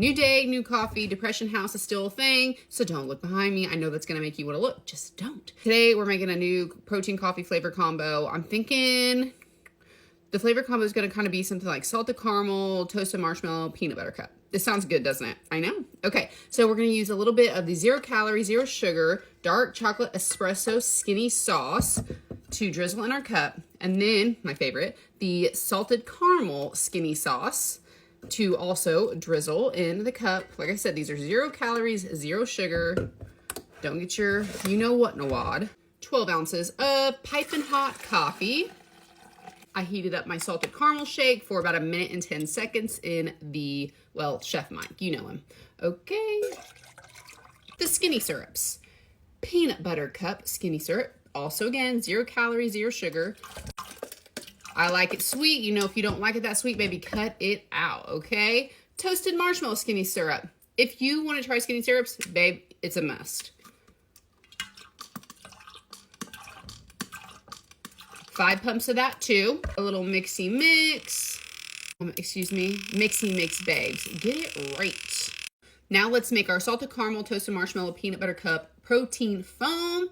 New day, new coffee, depression house is still a thing, so don't look behind me. I know that's gonna make you wanna look, just don't. Today, we're making a new protein coffee flavor combo. I'm thinking the flavor combo is gonna kind of be something like salted caramel, toasted marshmallow, peanut butter cup. This sounds good, doesn't it? I know. Okay, so we're gonna use a little bit of the 0 calorie, 0 sugar, dark chocolate espresso skinny sauce to drizzle in our cup. And then, my favorite, the salted caramel skinny sauce to also drizzle in the cup. Like I said, these are 0 calories, 0 sugar. Don't get your you-know-what in a wad. 12 ounces of piping hot coffee. I heated up my salted caramel shake for about 1 minute and 10 seconds in the, well, Chef Mike, you know him. Okay. The skinny syrups. Peanut butter cup skinny syrup. Also, again, 0 calories, 0 sugar. I like it sweet. You know, if you don't like it that sweet, baby, cut it out, okay? Toasted marshmallow skinny syrup. If you want to try skinny syrups, babe, it's a must. 5 pumps of that, too. A little mixy mix. Mixy mix, babes. Get it right. Now let's make our salted caramel, toasted marshmallow, peanut butter cup protein foam.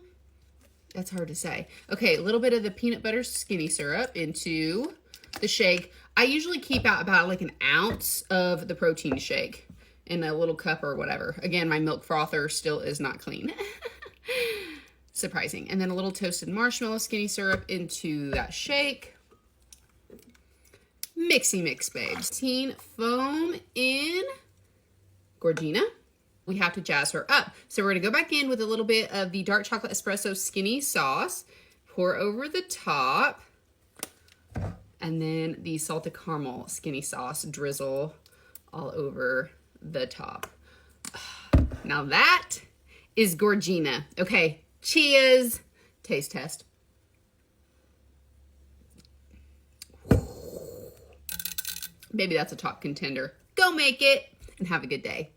That's hard to say. Okay, a little bit of the peanut butter skinny syrup into the shake. I usually keep out about like 1 ounce of the protein shake in a little cup or whatever. Again, my milk frother still is not clean. Surprising. And then a little toasted marshmallow skinny syrup into that shake. Mixy mix, babes. Protein foam in Gorgina. We have to jazz her up. So we're gonna go back in with a little bit of the dark chocolate espresso skinny sauce, pour over the top, and then the salted caramel skinny sauce drizzle all over the top. Now that is Gorgina. Okay, cheers. Taste test. Maybe that's a top contender. Go make it and have a good day.